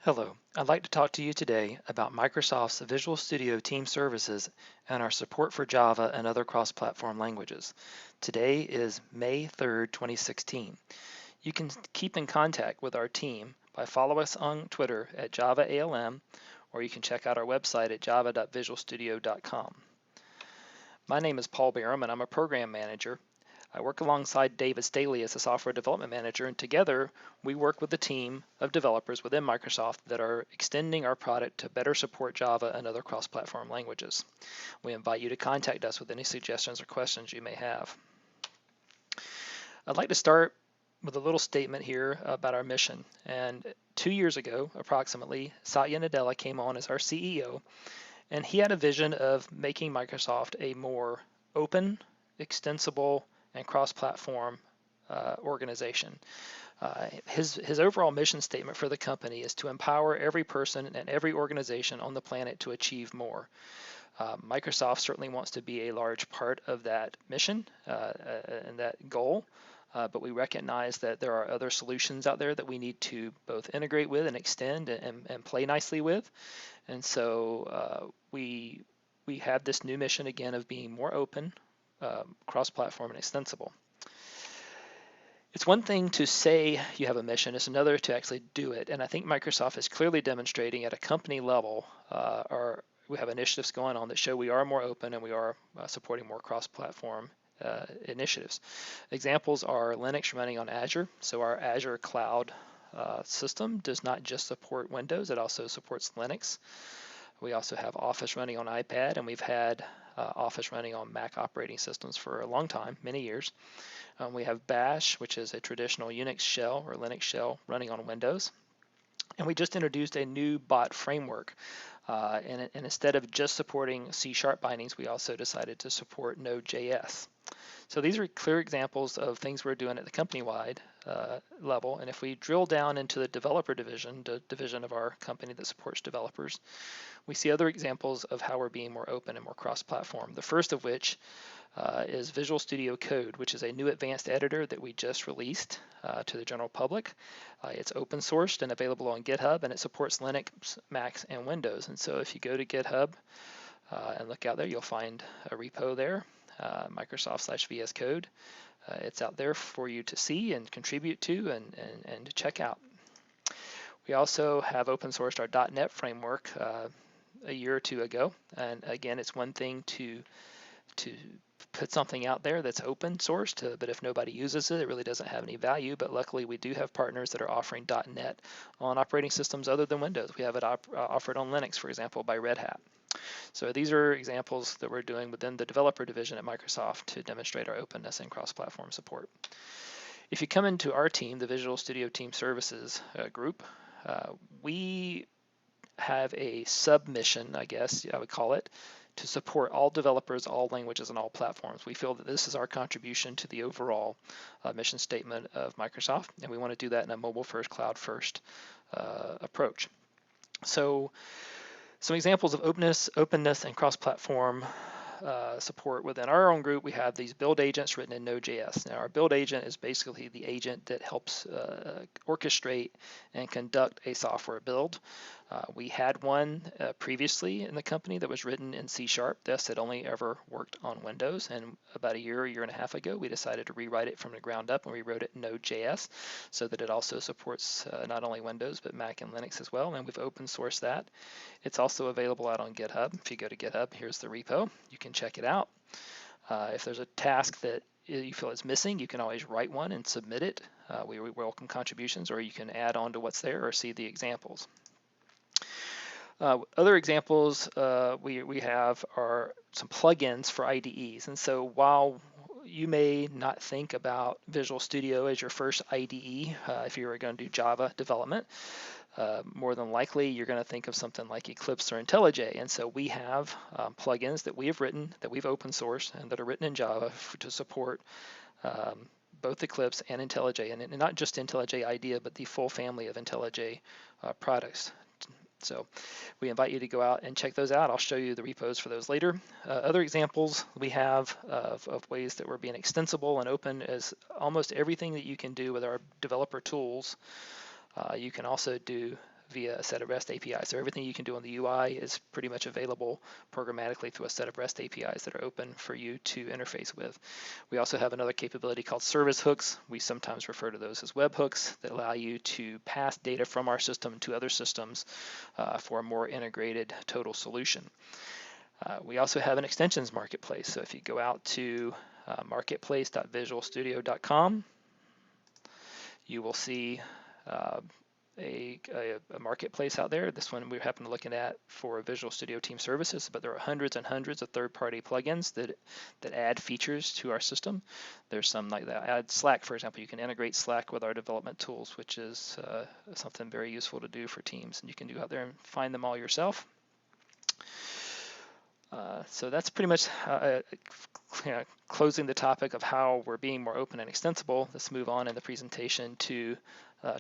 Hello, I'd like to talk to you today about Microsoft's Visual Studio Team Services and our support for Java and other cross-platform languages. Today is May 3rd, 2016. You can keep in contact with our team by following us on Twitter at JavaALM, or you can check out our website at java.visualstudio.com. My name is Paul Barham and I'm a program manager. I work alongside David Staley as a software development manager, and together we work with a team of developers within Microsoft that are extending our product to better support Java and other cross-platform languages. We invite you to contact us with any suggestions or questions you may have. I'd like to start with a little statement here about our mission. And 2 years ago, approximately, Satya Nadella came on as our CEO, and he had a vision of making Microsoft a more open, extensible, and cross-platform organization. His overall mission statement for the company is to empower every person and every organization on the planet to achieve more. Microsoft certainly wants to be a large part of that mission and that goal, but we recognize that there are other solutions out there that we need to both integrate with and extend and play nicely with. And so we have this new mission again of being more open, cross-platform, and extensible. It's one thing to say you have a mission, it's another to actually do it. And I think Microsoft is clearly demonstrating at a company level, we have initiatives going on that show we are more open and we are supporting more cross-platform initiatives. Examples are Linux running on Azure. So our Azure cloud system does not just support Windows, it also supports Linux. We also have Office running on iPad, and we've had Office running on Mac operating systems for a long time, many years. We have Bash, which is a traditional Unix shell or Linux shell running on Windows. And we just introduced a new bot framework. And instead of just supporting C# bindings, we also decided to support Node.js. So these are clear examples of things we're doing at the company-wide level. And if we drill down into the developer division, the division of our company that supports developers, we see other examples of how we're being more open and more cross-platform. The first of which is Visual Studio Code, which is a new advanced editor that we just released to the general public. It's open sourced and available on GitHub, and it supports Linux, Macs, and Windows. And so if you go to GitHub and look out there, you'll find a repo there, Microsoft/VS Code. It's out there for you to see and contribute to and to check out. We also have open sourced our .NET framework a year or two ago. And again, it's one thing to put something out there that's open sourced, but if nobody uses it, it really doesn't have any value. But luckily, we do have partners that are offering .NET on operating systems other than Windows. We have it offered on Linux, for example, by Red Hat. So these are examples that we're doing within the developer division at Microsoft to demonstrate our openness and cross-platform support. If you come into our team, the Visual Studio Team Services group, we have a submission, I guess I would call it, to support all developers, all languages, and all platforms. We feel that this is our contribution to the overall mission statement of Microsoft, and we want to do that in a mobile-first, cloud-first approach. So some examples of openness and cross-platform support within our own group. We have these build agents written in Node.js. Now, our build agent is basically the agent that helps orchestrate and conduct a software build. We had one previously in the company that was written in C#. This had only ever worked on Windows, and about a year and a half ago, we decided to rewrite it from the ground up, and we wrote it in Node.js so that it also supports not only Windows, but Mac and Linux as well, and we've open sourced that. It's also available out on GitHub. If you go to GitHub, here's the repo. You can check it out. If there's a task that you feel is missing, you can always write one and submit it. We welcome contributions, or you can add on to what's there or see the examples. Other examples we have are some plugins for IDEs. And so while you may not think about Visual Studio as your first IDE if you were going to do Java development, more than likely you're going to think of something like Eclipse or IntelliJ. And so we have plugins that we have written, that we've open sourced, and that are written in Java to support both Eclipse and IntelliJ, and not just IntelliJ IDEA, but the full family of IntelliJ products. So we invite you to go out and check those out. I'll show you the repos for those later. Other examples we have of ways that we're being extensible and open is almost everything that you can do with our developer tools. You can also do via a set of REST APIs. So everything you can do on the UI is pretty much available programmatically through a set of REST APIs that are open for you to interface with. We also have another capability called service hooks. We sometimes refer to those as webhooks that allow you to pass data from our system to other systems for a more integrated total solution. We also have an extensions marketplace. So if you go out to marketplace.visualstudio.com, you will see a marketplace out there. This one we happen to looking at for Visual Studio Team Services, but there are hundreds and hundreds of third-party plugins that add features to our system. There's some like that. Add Slack, for example. You can integrate Slack with our development tools, which is something very useful to do for teams, and you can go out there and find them all yourself. So that's pretty much closing the topic of how we're being more open and extensible. Let's move on in the presentation to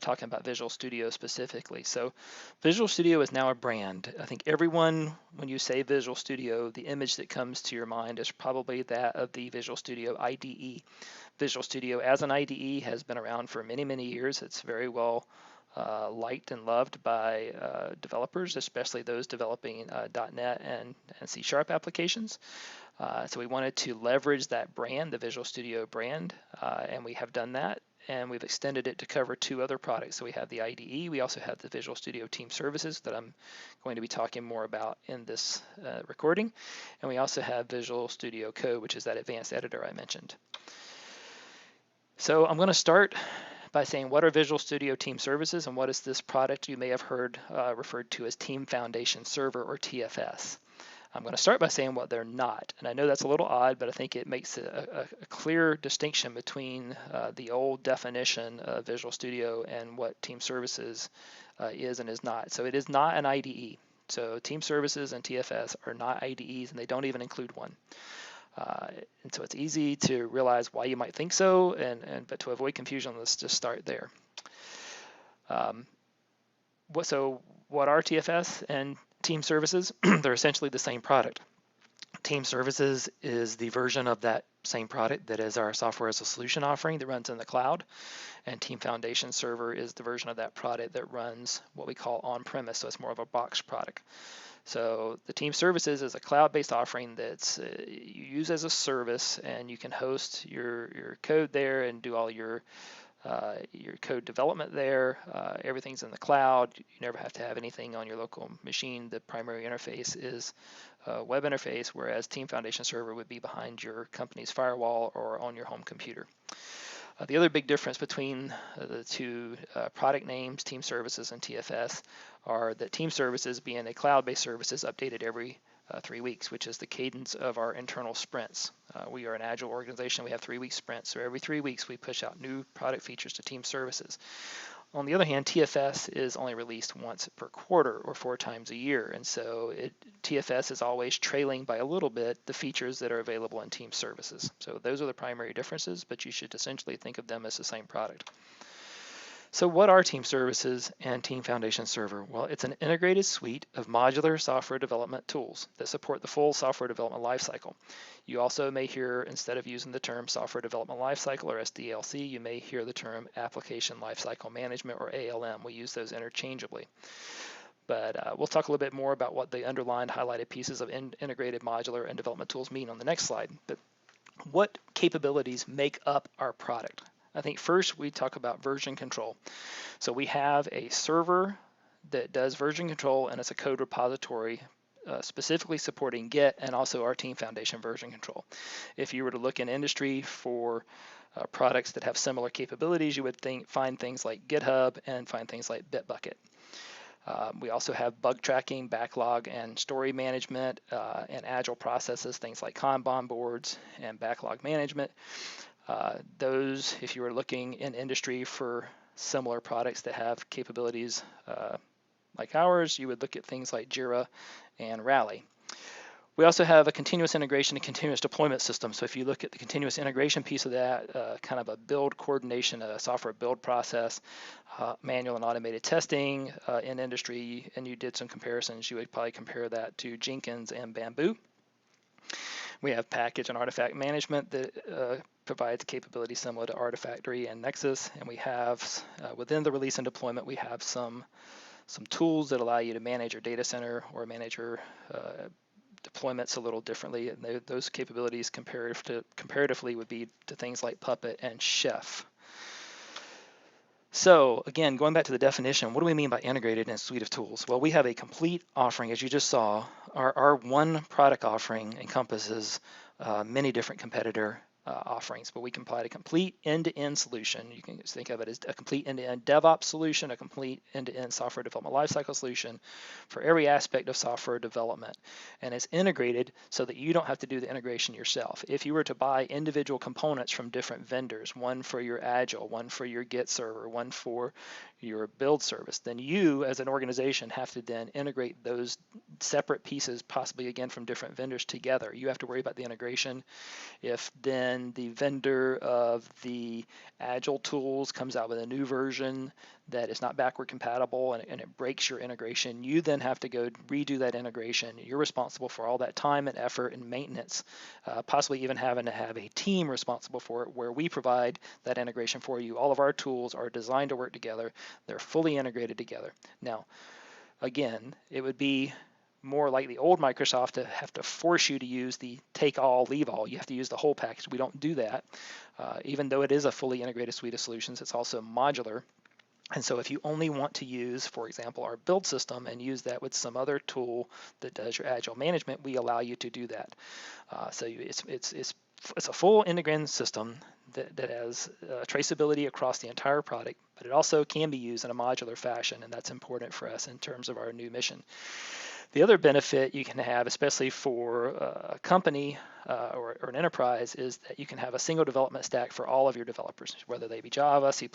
talking about Visual Studio specifically. So Visual Studio is now a brand. I think everyone, when you say Visual Studio, the image that comes to your mind is probably that of the Visual Studio IDE. Visual Studio as an IDE has been around for many, many years. It's very well liked and loved by developers, especially those developing .NET and C# applications. So we wanted to leverage that brand, the Visual Studio brand, and we have done that. And we've extended it to cover two other products. So we have the IDE, we also have the Visual Studio Team Services that I'm going to be talking more about in this recording. And we also have Visual Studio Code, which is that advanced editor I mentioned. So I'm going to start by saying, what are Visual Studio Team Services and what is this product you may have heard referred to as Team Foundation Server or TFS? I'm going to start by saying what they're not. And I know that's a little odd, but I think it makes a clear distinction between the old definition of Visual Studio and what Team Services is and is not. So it is not an IDE. So Team Services and TFS are not IDEs, and they don't even include one. And so it's easy to realize why you might think so, but to avoid confusion, let's just start there. So what are TFS and Team Services? They're essentially the same product. Team Services is the version of that same product that is our software as a solution offering that runs in the cloud, and Team Foundation Server is the version of that product that runs what we call on-premise, so it's more of a box product. So the Team Services is a cloud-based offering that's you use as a service, and you can host your code there and do all your code development there. Everything's in the cloud. You never have to have anything on your local machine. The primary interface is a web interface, whereas Team Foundation Server would be behind your company's firewall or on your home computer. The other big difference between the two product names, Team Services and TFS, are that Team Services, being a cloud-based service, is updated every 3 weeks, which is the cadence of our internal sprints. We are an Agile organization. We have 3-week sprints. So every 3 weeks, we push out new product features to Team Services. On the other hand, TFS is only released once per quarter or 4 times a year. And so TFS is always trailing by a little bit the features that are available in Team Services. So those are the primary differences, but you should essentially think of them as the same product. So what are Team Services and Team Foundation Server? Well, it's an integrated suite of modular software development tools that support the full software development lifecycle. You also may hear, instead of using the term software development lifecycle or SDLC, you may hear the term application lifecycle management or ALM. We use those interchangeably. But we'll talk a little bit more about what the underlined highlighted pieces of integrated modular and development tools mean on the next slide. But what capabilities make up our product? I think first we talk about version control. So we have a server that does version control, and it's a code repository specifically supporting Git and also our Team Foundation version control. If you were to look in industry for products that have similar capabilities, you would find things like GitHub and find things like Bitbucket. We also have bug tracking, backlog, and story management, and Agile processes, things like Kanban boards and backlog management. Those, if you were looking in industry for similar products that have capabilities like ours, you would look at things like Jira and Rally. We also have a continuous integration and continuous deployment system. So if you look at the continuous integration piece of that, kind of a build coordination, a software build process, manual and automated testing in industry, and you did some comparisons, you would probably compare that to Jenkins and Bamboo. We have package and artifact management that provides capabilities similar to Artifactory and Nexus, and we have, within the release and deployment, we have some some tools that allow you to manage your data center or manage your deployments a little differently, and those capabilities comparatively would be to things like Puppet and Chef. So again, going back to the definition, what do we mean by integrated in a suite of tools? Well, we have a complete offering, as you just saw. Our one product offering encompasses many different competitor offerings, but we can provide a complete end-to-end solution. You can think of it as a complete end-to-end DevOps solution, a complete end-to-end software development lifecycle solution for every aspect of software development. And it's integrated so that you don't have to do the integration yourself. If you were to buy individual components from different vendors, one for your Agile, one for your Git server, one for your build service, then you as an organization have to then integrate those separate pieces, possibly again from different vendors, together. You have to worry about the integration. If then the vendor of the Agile tools comes out with a new version that is not backward compatible and it breaks your integration, you then have to go redo that integration. You're responsible for all that time and effort and maintenance, possibly even having to have a team responsible for it, where we provide that integration for you. All of our tools are designed to work together. They're fully integrated together. Now, again, it would be more like the old Microsoft to have to force you to use the take all, leave all. You have to use the whole package. We don't do that. Even though it is a fully integrated suite of solutions, it's also modular. And so if you only want to use, for example, our build system and use that with some other tool that does your Agile management, we allow you to do that. So it's a full integrated system that has traceability across the entire product, but it also can be used in a modular fashion, and that's important for us in terms of our new mission. The other benefit you can have, especially for a company or an enterprise, is that you can have a single development stack for all of your developers, whether they be Java, C++,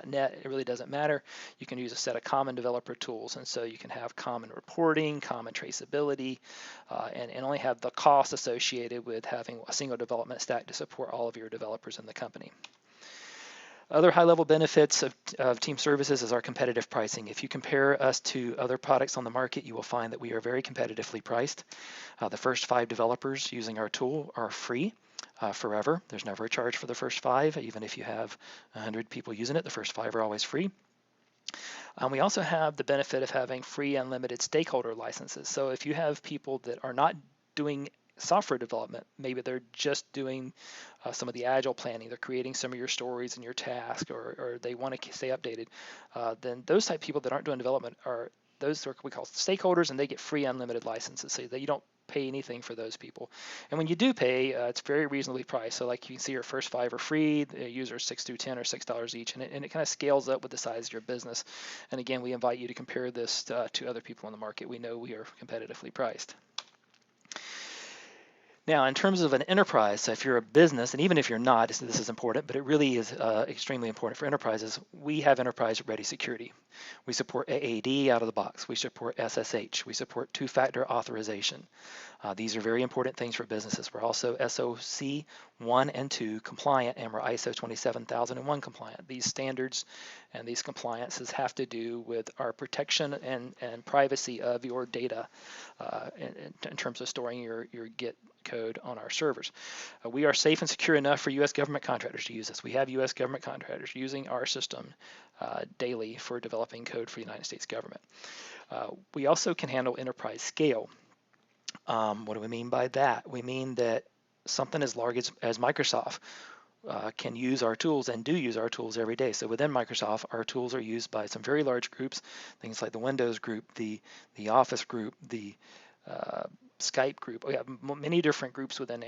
.NET, it really doesn't matter. You can use a set of common developer tools, and so you can have common reporting, common traceability, and only have the cost associated with having a single development stack to support all of your developers in the company. Other high-level benefits of Team Services is our competitive pricing. If you compare us to other products on the market, you will find that we are very competitively priced. The first 5 developers using our tool are free forever. There's never a charge for the first 5. Even if you have 100 people using it, the first 5 are always free. We also have the benefit of having free unlimited stakeholder licenses. So if you have people that are not doing software development, maybe they're just doing some of the Agile planning, they're creating some of your stories and your tasks, or they want to stay updated, then those type of people that aren't doing development are what we call stakeholders, and they get free unlimited licenses, so that you don't pay anything for those people. And when you do pay, it's very reasonably priced. So like you can see, your first 5 are free, the users 6 through 10 are $6 each, and it kind of scales up with the size of your business. And again, we invite you to compare this to other people in the market. We know we are competitively priced. Now, in terms of an enterprise, so if you're a business, and even if you're not, this is important, but it really is extremely important for enterprises, we have enterprise-ready security. We support AAD out of the box. We support SSH. We support 2-factor authorization. These are very important things for businesses. We're also SOC 1 and 2 compliant, and we're ISO 27001 compliant. These standards and these compliances have to do with our protection and privacy of your data in terms of storing your Git code on our servers. We are safe and secure enough for U.S. government contractors to use this. We have U.S. government contractors using our system daily for developing code for the United States government. We also can handle enterprise scale. What do we mean by that? We mean that something as large as Microsoft can use our tools and do use our tools every day. So within Microsoft, our tools are used by some very large groups, things like the Windows group, the Office group, the Skype group. We have many different groups within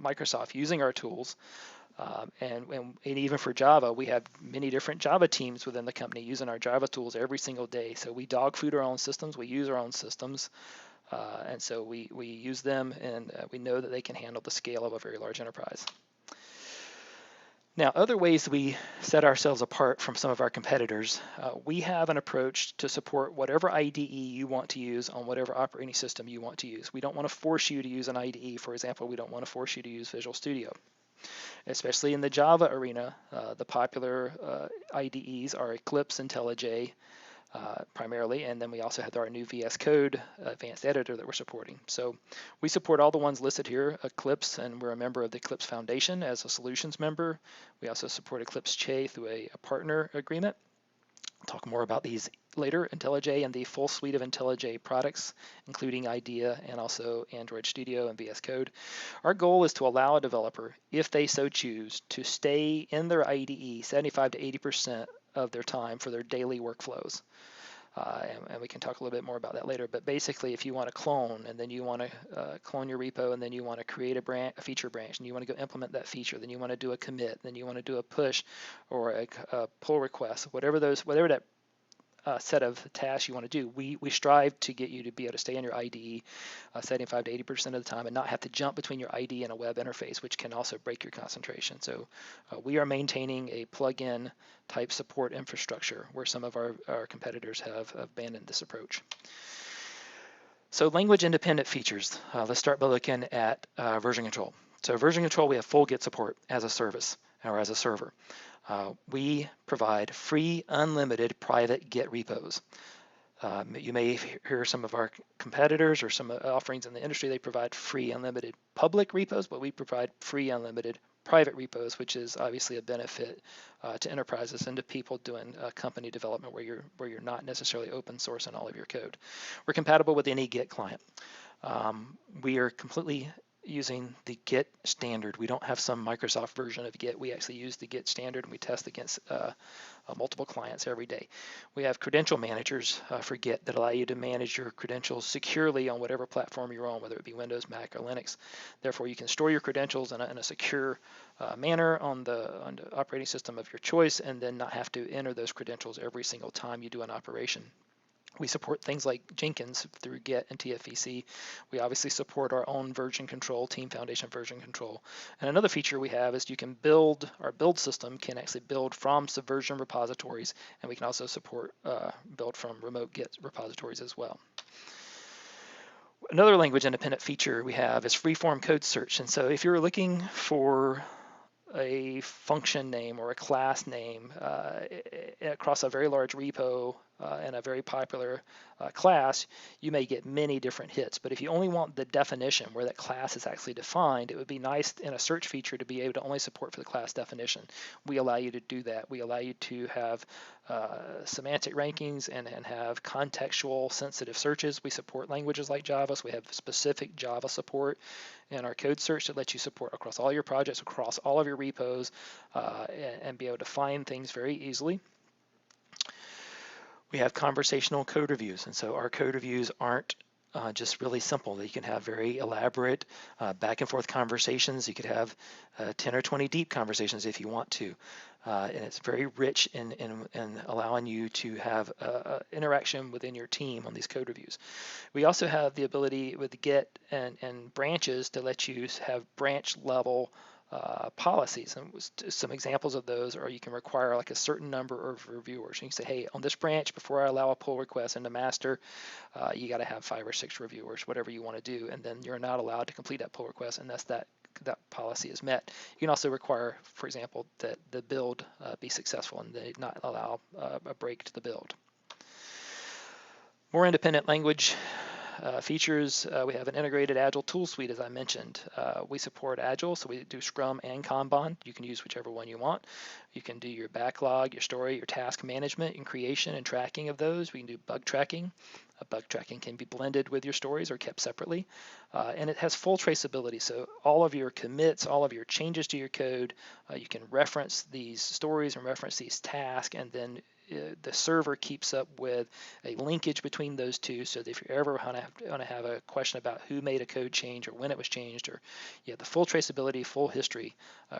Microsoft using our tools. And even for Java, we have many different Java teams within the company using our Java tools every single day. So we dog food our own systems, we use our own systems, and so we use them, and we know that they can handle the scale of a very large enterprise. Now, other ways we set ourselves apart from some of our competitors, we have an approach to support whatever IDE you want to use on whatever operating system you want to use. We don't want to force you to use an IDE. For example, we don't want to force you to use Visual Studio. Especially in the Java arena, the popular IDEs are Eclipse, IntelliJ, primarily, and then we also have our new VS Code advanced editor that we're supporting. So we support all the ones listed here, Eclipse, and we're a member of the Eclipse Foundation as a solutions member. We also support Eclipse Che through a partner agreement. I'll talk more about these later, IntelliJ and the full suite of IntelliJ products, including IDEA and also Android Studio and VS Code. Our goal is to allow a developer, if they so choose, to stay in their IDE 75 to 80% of their time for their daily workflows. And we can talk a little bit more about that later. But basically, if you want to clone, and then you want to clone your repo, and then you want to create a feature branch, and you want to go implement that feature, then you want to do a commit, then you want to do a push or a pull request, whatever that set of tasks you want to do, we strive to get you to be able to stay in your IDE 75 to 80% of the time and not have to jump between your IDE and a web interface, which can also break your concentration. So we are maintaining a plug-in type support infrastructure where some of our competitors have abandoned this approach. So language independent features. Let's start by looking at version control. So version control, we have full Git support as a service or as a server. We provide free, unlimited private Git repos. You may hear some of our competitors or some offerings in the industry, they provide free, unlimited public repos, but we provide free, unlimited private repos, which is obviously a benefit to enterprises and to people doing company development where you're not necessarily open source in all of your code. We're compatible with any Git client. We are completely using the Git standard. We don't have some Microsoft version of Git. We actually use the Git standard, and we test against multiple clients every day. We have credential managers for Git that allow you to manage your credentials securely on whatever platform you're on, whether it be Windows, Mac, or Linux. Therefore, you can store your credentials in a secure manner on the operating system of your choice, and then not have to enter those credentials every single time you do an operation. We support things like Jenkins through Git and TFVC. We obviously support our own version control, Team Foundation version control. And another feature we have is you can build, our build system can actually build from Subversion repositories, and we can also support build from remote Git repositories as well. Another language independent feature we have is Freeform code search. And so if you're looking for a function name or a class name across a very large repo and a very popular class, you may get many different hits. But if you only want the definition where that class is actually defined, it would be nice in a search feature to be able to only support for the class definition. We allow you to do that. We allow you to have semantic rankings and have contextual sensitive searches. We support languages like Java, so we have specific Java support in our code search that lets you support across all your projects, across all of your repos, and be able to find things very easily. We have conversational code reviews, and so our code reviews aren't just really simple. You can have very elaborate back and forth conversations. You could have 10 or 20 deep conversations if you want to. And it's very rich in allowing you to have interaction within your team on these code reviews. We also have the ability with Git and branches to let you have branch level policies, and some examples of those are you can require like a certain number of reviewers. You can say, hey, on this branch, before I allow a pull request into master, you got to have 5 or 6 reviewers, whatever you want to do, and then you're not allowed to complete that pull request unless that policy is met. You can also require, for example, that the build be successful and they not allow a break to the build. More independent language features, we have an integrated Agile tool suite, as I mentioned. We support Agile, so we do Scrum and Kanban. You can use whichever one you want. You can do your backlog, your story, your task management and creation and tracking of those. We can do bug tracking. Bug tracking can be blended with your stories or kept separately. And it has full traceability, so all of your commits, all of your changes to your code, you can reference these stories and reference these tasks, and then the server keeps up with a linkage between those two, so that if you're ever going to have a question about who made a code change or when it was changed, or you have the full traceability, full history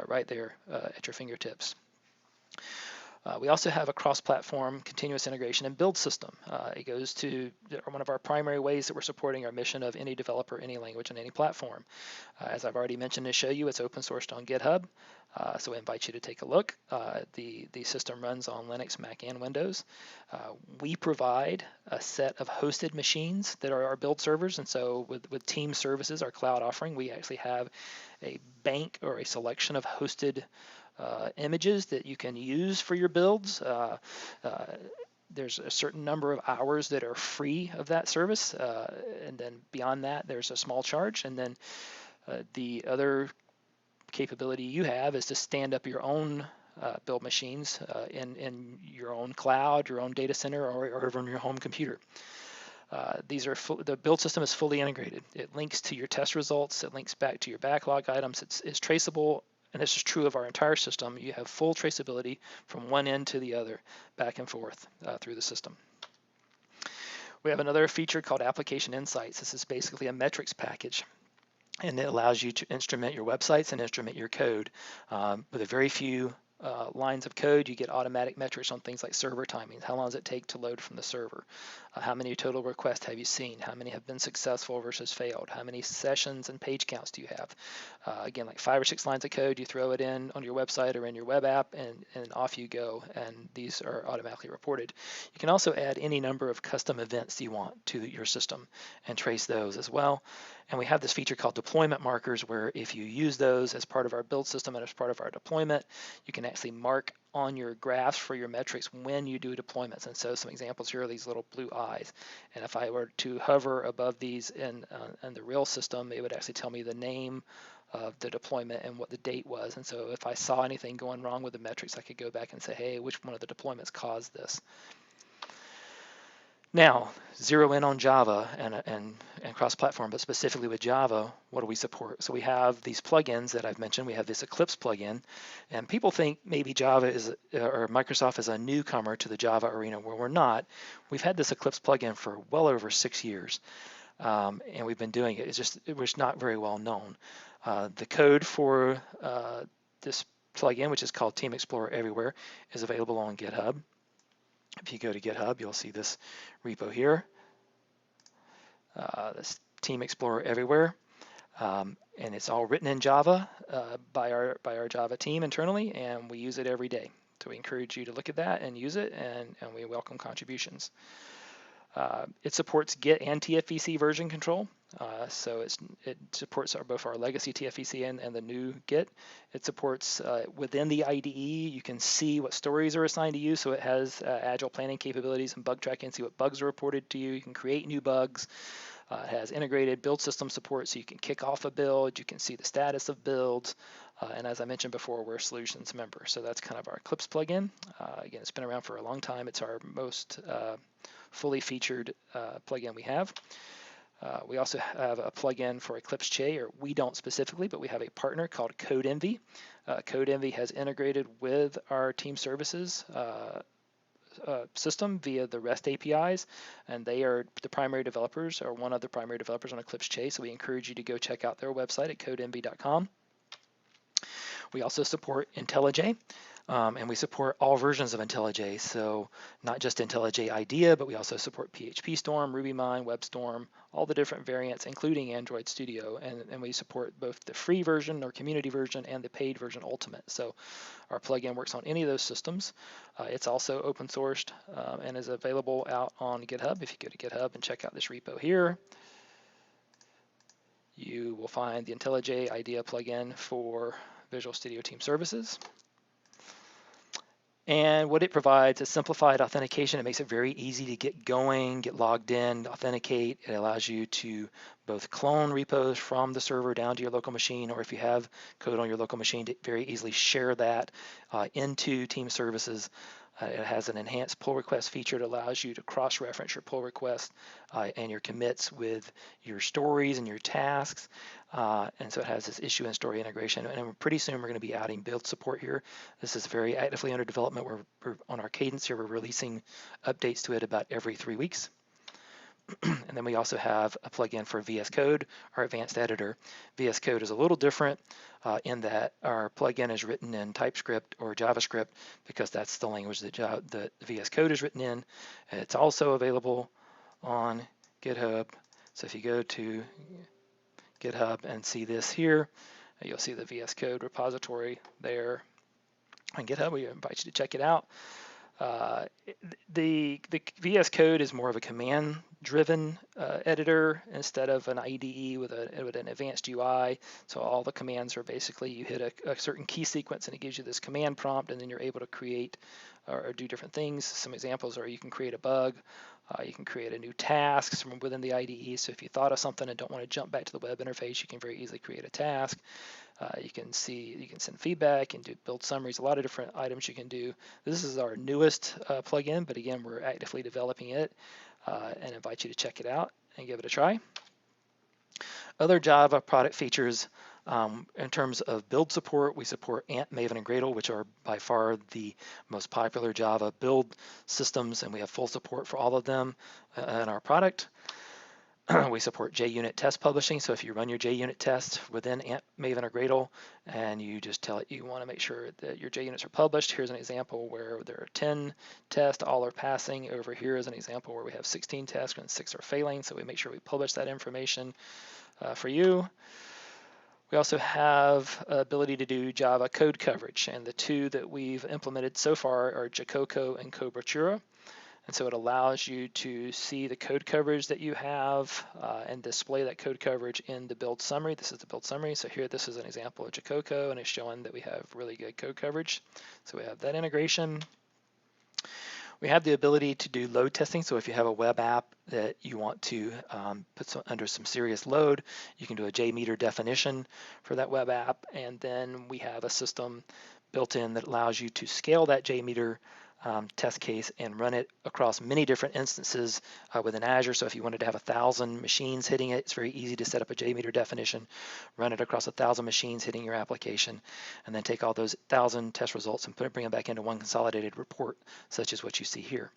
right there at your fingertips. We also have a cross-platform continuous integration and build system. It goes to one of our primary ways that we're supporting our mission of any developer, any language, and any platform. As I've already mentioned to show you, it's open sourced on GitHub, so I invite you to take a look. The system runs on Linux, Mac, and Windows. We provide a set of hosted machines that are our build servers, and so with Team Services, our cloud offering, we actually have a bank or a selection of hosted images that you can use for your builds. There's a certain number of hours that are free of that service, and then beyond that there's a small charge, and then the other capability you have is to stand up your own build machines in your own cloud, your own data center, or over on your home computer. The build system is fully integrated. It links to your test results. It links back to your backlog items. It's traceable, and this is true of our entire system. You have full traceability from one end to the other, back and forth through the system. We have another feature called Application Insights. This is basically a metrics package, and it allows you to instrument your websites and instrument your code. With a very few lines of code, you get automatic metrics on things like server timing. How long does it take to load from the server? How many total requests have you seen? How many have been successful versus failed? How many sessions and page counts do you have? Again, like 5 or 6 lines of code, you throw it in on your website or in your web app, and off you go, and these are automatically reported. You can also add any number of custom events you want to your system and trace those as well. And we have this feature called deployment markers, where if you use those as part of our build system and as part of our deployment, you can actually mark on your graphs for your metrics when you do deployments. And so some examples here are these little blue eyes. And if I were to hover above these in the real system, it would actually tell me the name of the deployment and what the date was. And so if I saw anything going wrong with the metrics, I could go back and say, hey, which one of the deployments caused this? Now, zero in on Java and cross-platform, but specifically with Java, what do we support? So we have these plugins that I've mentioned. We have this Eclipse plugin, and people think maybe Java is, or Microsoft is a newcomer to the Java arena, where we're not. We've had this Eclipse plugin for well over 6 years, and we've been doing it. It was not very well known. The code for this plugin, which is called Team Explorer Everywhere, is available on GitHub. If you go to GitHub, you'll see this repo here, this Team Explorer Everywhere, and it's all written in Java by our Java team internally, and we use it every day. So we encourage you to look at that and use it, and we welcome contributions. It supports Git and TFVC version control, so it supports both our legacy TFVC and the new Git. It supports within the IDE, you can see what stories are assigned to you, so it has Agile planning capabilities and bug tracking, see what bugs are reported to you. You can create new bugs. It has integrated build system support, so you can kick off a build, you can see the status of builds, and as I mentioned before, we're a solutions member. So that's kind of our Eclipse plugin. Again, it's been around for a long time. It's our most fully featured plugin we have. We also have a plugin for Eclipse Che, or we don't specifically, but we have a partner called Codenvy. Codenvy has integrated with our team services system via the REST APIs, and they are the primary developers, or one of the primary developers on Eclipse Che, so we encourage you to go check out their website at codenvy.com. We also support IntelliJ, and we support all versions of IntelliJ, so not just IntelliJ IDEA, but we also support PHP Storm, RubyMine, WebStorm, all the different variants, including Android Studio, and we support both the free version or community version and the paid version Ultimate. So our plugin works on any of those systems. It's also open sourced and is available out on GitHub. If you go to GitHub and check out this repo here, you will find the IntelliJ IDEA plugin for Visual Studio Team Services. And what it provides is simplified authentication. It makes it very easy to get going, get logged in, authenticate. It allows you to both clone repos from the server down to your local machine, or if you have code on your local machine, to very easily share that into Team Services. It has an enhanced pull request feature that allows you to cross-reference your pull request and your commits with your stories and your tasks. And so it has this issue and story integration. And pretty soon we're going to be adding build support here. This is very actively under development. We're on our cadence here. We're releasing updates to it about every 3 weeks. And then we also have a plugin for VS Code, our advanced editor. VS Code is a little different in that our plugin is written in TypeScript or JavaScript, because that's the language that VS Code is written in. It's also available on GitHub. So if you go to GitHub and see this here, you'll see the VS Code repository there on GitHub. We invite you to check it out. The VS Code is more of a command-driven editor instead of an IDE with an advanced UI. So all the commands are basically, you hit a certain key sequence and it gives you this command prompt, and then you're able to create or do different things. Some examples are you can create a bug, you can create a new task from within the IDE. So if you thought of something and don't want to jump back to the web interface, you can very easily create a task. You can send feedback and build summaries, a lot of different items you can do. This is our newest plugin, but again, we're actively developing it and invite you to check it out and give it a try. Other Java product features, in terms of build support, we support ANT, Maven, and Gradle, which are by far the most popular Java build systems, and we have full support for all of them in our product. We support JUnit test publishing, so if you run your JUnit test within ANT, Maven, or Gradle, and you just tell it you want to make sure that your JUnits are published, here's an example where there are 10 tests, all are passing. Over here is an example where we have 16 tests and 6 are failing, so we make sure we publish that information for you. We also have ability to do Java code coverage, and the two that we've implemented so far are Jacoco and Cobertura. And so it allows you to see the code coverage that you have and display that code coverage in the build summary. This is the build summary. So here, this is an example of Jacoco, and it's showing that we have really good code coverage. So we have that integration. We have the ability to do load testing. So if you have a web app that you want to put under some serious load, you can do a JMeter definition for that web app. And then we have a system built in that allows you to scale that JMeter test case and run it across many different instances within Azure. So if you wanted to have 1,000 machines hitting it, it's very easy to set up a JMeter definition, run it across 1,000 machines hitting your application, and then take all those 1,000 test results and bring them back into one consolidated report, such as what you see here.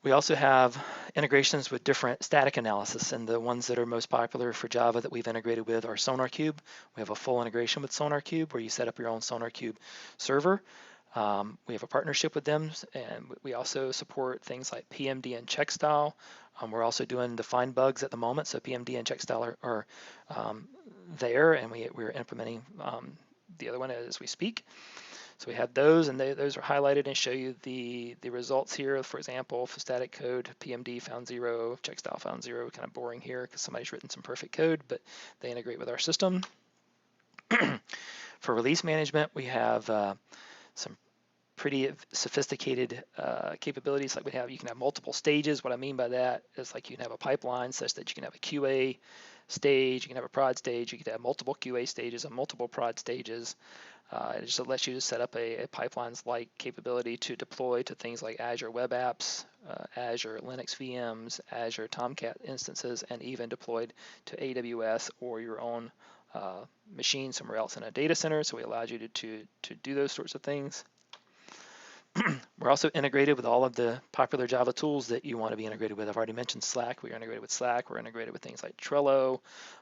We also have integrations with different static analysis, and the ones that are most popular for Java that we've integrated with are SonarQube. We have a full integration with SonarQube where you set up your own SonarQube server. We have a partnership with them, and we also support things like PMD and check style. We're also doing the find bugs at the moment, so PMD and check style are there, and we're implementing the other one as we speak. So we have those, and those are highlighted and show you the results here. For example, for static code, PMD found 0, check style found 0. Kind of boring here because somebody's written some perfect code, but they integrate with our system. For release management, we have some pretty sophisticated capabilities. Like you can have multiple stages. What I mean by that is like you can have a pipeline such that you can have a QA stage, you can have a prod stage, you can have multiple QA stages and multiple prod stages. It just lets you set up a pipelines-like capability to deploy to things like Azure Web Apps, Azure Linux VMs, Azure Tomcat instances, and even deployed to AWS or your own machine somewhere else in a data center. So we allowed you to do those sorts of things. We're also integrated with all of the popular Java tools that you want to be integrated with. I've already mentioned Slack. We're integrated with Slack. We're integrated with things like Trello.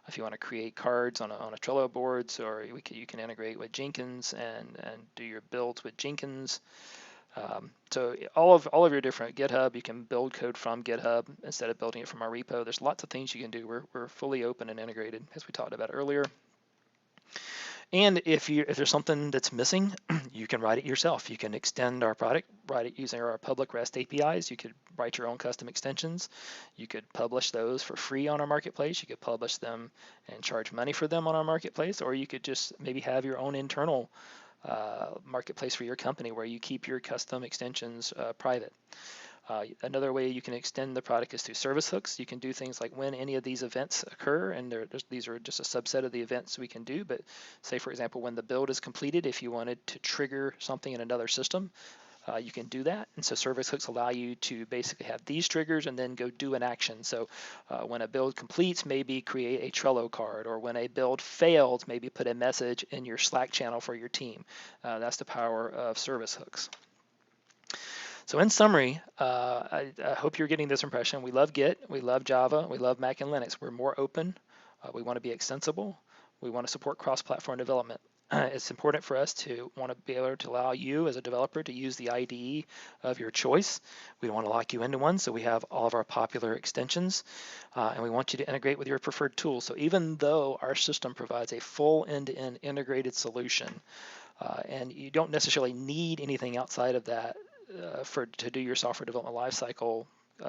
If you want to create cards on a Trello board, or you can integrate with Jenkins and do your builds with Jenkins. So all of your different GitHub, you can build code from GitHub instead of building it from our repo. There's lots of things you can do. We're fully open and integrated, as we talked about earlier. And if there's something that's missing, you can write it yourself. You can extend our product, write it using our public REST APIs. You could write your own custom extensions. You could publish those for free on our marketplace. You could publish them and charge money for them on our marketplace, or you could just maybe have your own internal marketplace for your company where you keep your custom extensions private. Another way you can extend the product is through service hooks. You can do things like when any of these events occur, and these are just a subset of the events we can do, but say, for example, when the build is completed, if you wanted to trigger something in another system, you can do that. And so service hooks allow you to basically have these triggers and then go do an action. So when a build completes, maybe create a Trello card, or when a build fails, maybe put a message in your Slack channel for your team. That's the power of service hooks. So in summary, I hope you're getting this impression. We love Git, we love Java, we love Mac and Linux. We're more open. We want to be extensible. We want to support cross-platform development. It's important for us to want to be able to allow you as a developer to use the IDE of your choice. We don't want to lock you into one, so we have all of our popular extensions, and we want you to integrate with your preferred tools. So even though our system provides a full end-to-end integrated solution, and you don't necessarily need anything outside of that to do your software development lifecycle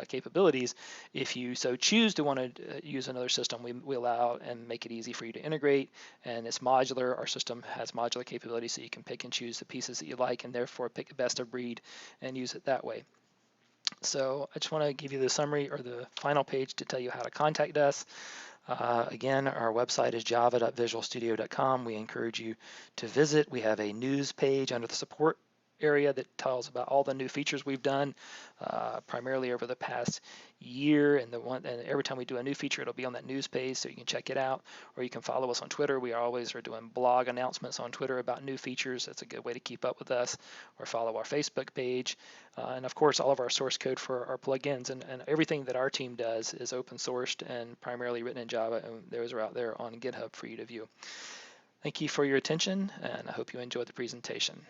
capabilities. If you so choose to want to use another system, we allow and make it easy for you to integrate, and it's modular. Our system has modular capabilities, so you can pick and choose the pieces that you like and therefore pick the best of breed and use it that way. So I just want to give you the summary or the final page to tell you how to contact us. Again, our website is java.visualstudio.com. We encourage you to visit. We have a news page under the support area that tells about all the new features we've done, primarily over the past year. And every time we do a new feature, it'll be on that news page, so you can check it out. Or you can follow us on Twitter. We always are doing blog announcements on Twitter about new features. That's a good way to keep up with us. Or follow our Facebook page. And of course, all of our source code for our plugins and everything that our team does is open sourced and primarily written in Java, and those are out there on GitHub for you to view. Thank you for your attention, and I hope you enjoyed the presentation.